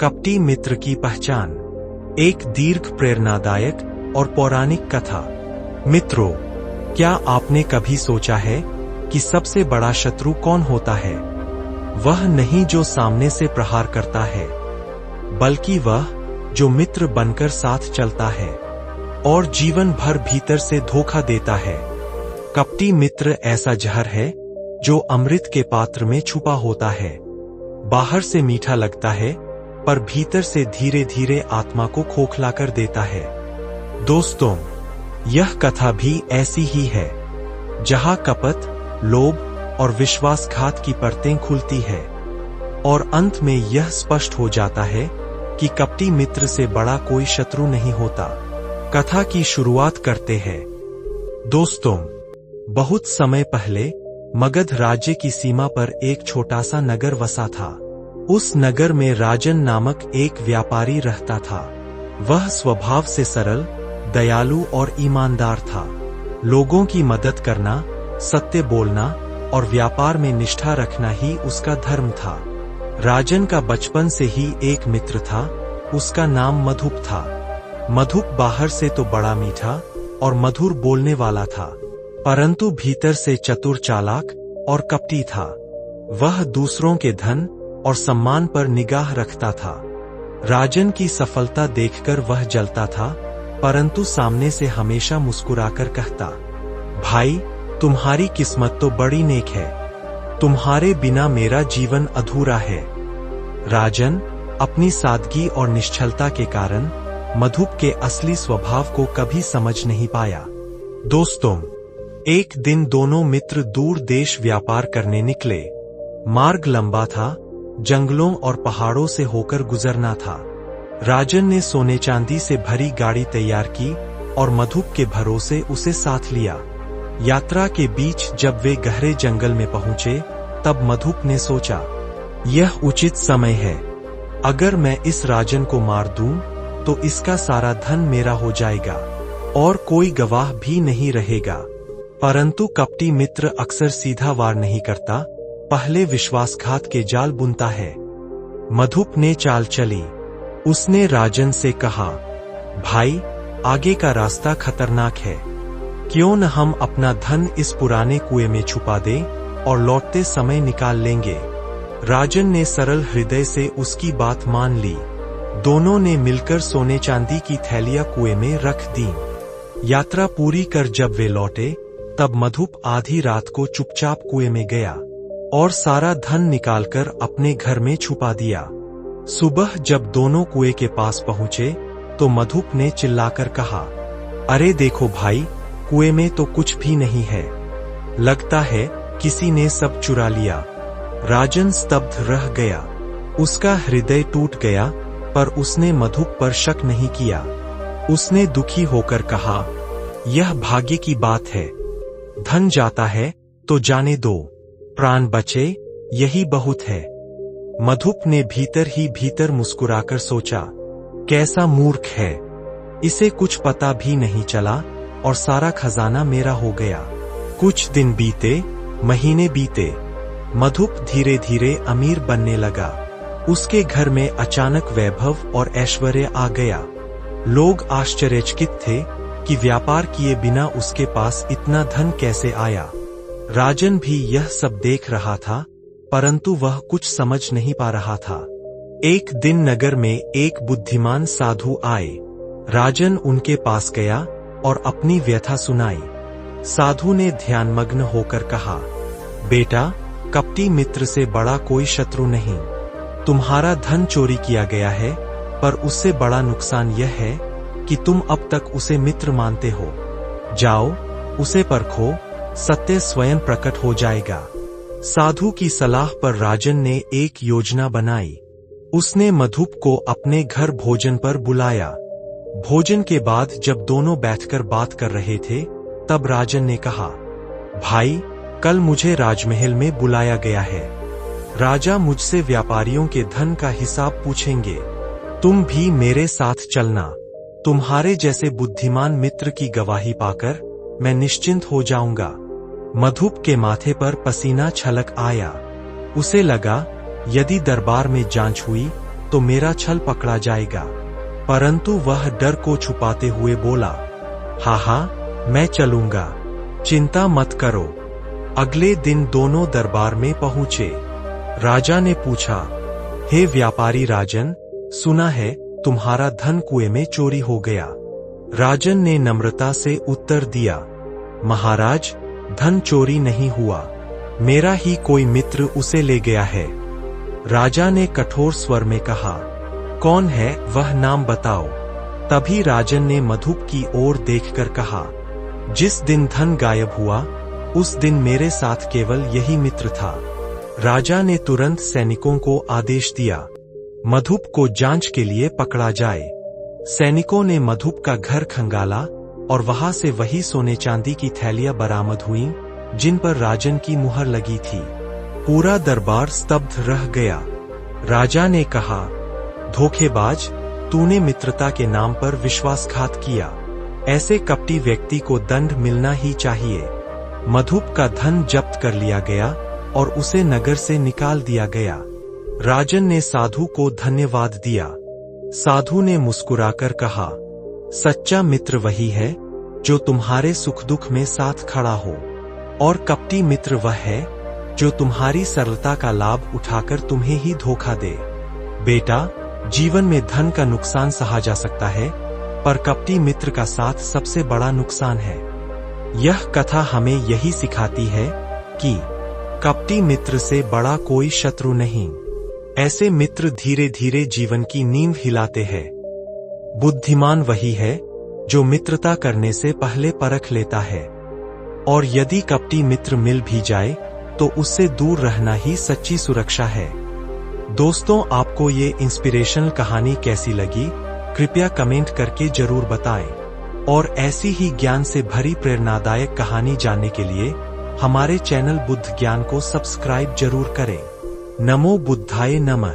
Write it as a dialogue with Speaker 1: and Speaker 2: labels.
Speaker 1: कपटी मित्र की पहचान। एक दीर्घ प्रेरणादायक और पौराणिक कथा। मित्रों, क्या आपने कभी सोचा है कि सबसे बड़ा शत्रु कौन होता है? वह नहीं जो सामने से प्रहार करता है, बल्कि वह जो मित्र बनकर साथ चलता है और जीवन भर भीतर से धोखा देता है। कपटी मित्र ऐसा जहर है जो अमृत के पात्र में छुपा होता है। बाहर से मीठा लगता है, पर भीतर से धीरे धीरे आत्मा को खोखला कर देता है। दोस्तों, यह कथा भी ऐसी ही है, जहां कपट, लोभ और विश्वासघात की परतें खुलती है और अंत में यह स्पष्ट हो जाता है कि कपटी मित्र से बड़ा कोई शत्रु नहीं होता। कथा की शुरुआत करते हैं। दोस्तों, बहुत समय पहले मगध राज्य की सीमा पर एक छोटा सा नगर वसा था। उस नगर में राजन नामक एक व्यापारी रहता था। वह स्वभाव से सरल, दयालु और ईमानदार था। लोगों की मदद करना, सत्य बोलना और व्यापार में निष्ठा रखना ही उसका धर्म था। राजन का बचपन से ही एक मित्र था। उसका नाम मधुप था। मधुप बाहर से तो बड़ा मीठा और मधुर बोलने वाला था, परंतु भीतर से चतुर, चालाक और कपटी था। वह दूसरों के धन और सम्मान पर निगाह रखता था। राजन की सफलता देखकर वह जलता था, परंतु सामने से हमेशा मुस्कुराकर कहता, भाई, तुम्हारी किस्मत तो बड़ी नेक है। तुम्हारे बिना मेरा जीवन अधूरा है। राजन अपनी सादगी और निश्चलता के कारण मधुप के असली स्वभाव को कभी समझ नहीं पाया। दोस्तों, एक दिन दोनों मित्र दूर देश व्यापार करने निकले। मार्ग लंबा था, जंगलों और पहाड़ों से होकर गुजरना था। राजन ने सोने चांदी से भरी गाड़ी तैयार की और मधुप के भरोसे उसे साथ लिया। यात्रा के बीच जब वे गहरे जंगल में पहुंचे, तब मधुप ने सोचा, यह उचित समय है। अगर मैं इस राजन को मार दूं, तो इसका सारा धन मेरा हो जाएगा और कोई गवाह भी नहीं रहेगा। परंतु कपटी मित्र अक्सर सीधा वार नहीं करता, पहले विश्वासघात के जाल बुनता है। मधुप ने चाल चली। उसने राजन से कहा, भाई, आगे का रास्ता खतरनाक है। क्यों न हम अपना धन इस पुराने कुएं में छुपा दें और लौटते समय निकाल लेंगे। राजन ने सरल हृदय से उसकी बात मान ली। दोनों ने मिलकर सोने चांदी की थैलियां कुएं में रख दी। यात्रा पूरी कर जब वे लौटे, तब मधुप आधी रात को चुपचाप कुएं में गया और सारा धन निकालकर अपने घर में छुपा दिया। सुबह जब दोनों कुएं के पास पहुंचे, तो मधुप ने चिल्लाकर कहा, अरे देखो भाई, कुएं में तो कुछ भी नहीं है। लगता है किसी ने सब चुरा लिया। राजन स्तब्ध रह गया। उसका हृदय टूट गया, पर उसने मधुप पर शक नहीं किया। उसने दुखी होकर कहा, यह भाग्य की बात है। धन जाता है तो जाने दो, प्राण बचे यही बहुत है। मधुप ने भीतर ही भीतर मुस्कुराकर सोचा, कैसा मूर्ख है, इसे कुछ पता भी नहीं चला और सारा खजाना मेरा हो गया। कुछ दिन बीते, महीने बीते। मधुप धीरे धीरे अमीर बनने लगा। उसके घर में अचानक वैभव और ऐश्वर्य आ गया। लोग आश्चर्यचकित थे कि व्यापार किए बिना उसके पास इतना धन कैसे आया। राजन भी यह सब देख रहा था, परंतु वह कुछ समझ नहीं पा रहा था। एक दिन नगर में एक बुद्धिमान साधु आए। राजन उनके पास गया और अपनी व्यथा सुनाई। साधु ने ध्यानमग्न होकर कहा, बेटा, कपटी मित्र से बड़ा कोई शत्रु नहीं। तुम्हारा धन चोरी किया गया है, पर उससे बड़ा नुकसान यह है कि तुम अब तक उसे मित्र मानते हो। जाओ, उसे परखो, सत्य स्वयं प्रकट हो जाएगा। साधु की सलाह पर राजन ने एक योजना बनाई। उसने मधुप को अपने घर भोजन पर बुलाया। भोजन के बाद जब दोनों बैठकर बात कर रहे थे, तब राजन ने कहा, भाई, कल मुझे राजमहल में बुलाया गया है। राजा मुझसे व्यापारियों के धन का हिसाब पूछेंगे। तुम भी मेरे साथ चलना। तुम्हारे जैसे बुद्धिमान मित्र की गवाही पाकर मैं निश्चिंत हो जाऊंगा। मधुप के माथे पर पसीना छलक आया। उसे लगा, यदि दरबार में जांच हुई तो मेरा छल पकड़ा जाएगा। परंतु वह डर को छुपाते हुए बोला, हाँ, मैं चलूंगा, चिंता मत करो। अगले दिन दोनों दरबार में पहुंचे। राजा ने पूछा, हे व्यापारी राजन, सुना है तुम्हारा धन कुएं में चोरी हो गया। राजन ने नम्रता से उत्तर दिया, महाराज, धन चोरी नहीं हुआ, मेरा ही कोई मित्र उसे ले गया है। राजा ने कठोर स्वर में कहा, कौन है वह, नाम बताओ। तभी राजन ने मधुप की ओर देखकर कहा, जिस दिन धन गायब हुआ उस दिन मेरे साथ केवल यही मित्र था। राजा ने तुरंत सैनिकों को आदेश दिया, मधुप को जांच के लिए पकड़ा जाए। सैनिकों ने मधुप का घर खंगाला और वहां से वही सोने चांदी की थैलियां बरामद हुईं जिन पर राजन की मुहर लगी थी। पूरा दरबार स्तब्ध रह गया। राजा ने कहा, धोखेबाज, तूने मित्रता के नाम पर विश्वासघात किया। ऐसे कपटी व्यक्ति को दंड मिलना ही चाहिए। मधुप का धन जब्त कर लिया गया और उसे नगर से निकाल दिया गया। राजन ने साधु को धन्यवाद दिया। साधु ने मुस्कुराकर कहा, सच्चा मित्र वही है जो तुम्हारे सुख दुख में साथ खड़ा हो, और कपटी मित्र वह है जो तुम्हारी सरलता का लाभ उठाकर तुम्हें ही धोखा दे। बेटा, जीवन में धन का नुकसान सहा जा सकता है, पर कपटी मित्र का साथ सबसे बड़ा नुकसान है। यह कथा हमें यही सिखाती है कि कपटी मित्र से बड़ा कोई शत्रु नहीं। ऐसे मित्र धीरे धीरे जीवन की नींव हिलाते हैं। बुद्धिमान वही है जो मित्रता करने से पहले परख लेता है, और यदि कपटी मित्र मिल भी जाए तो उससे दूर रहना ही सच्ची सुरक्षा है। दोस्तों, आपको ये इंस्पिरेशनल कहानी कैसी लगी, कृपया कमेंट करके जरूर बताएं। और ऐसी ही ज्ञान से भरी प्रेरणादायक कहानी जानने के लिए हमारे चैनल बुद्ध ज्ञान को सब्सक्राइब जरूर करें। नमो बुद्धाय नमः।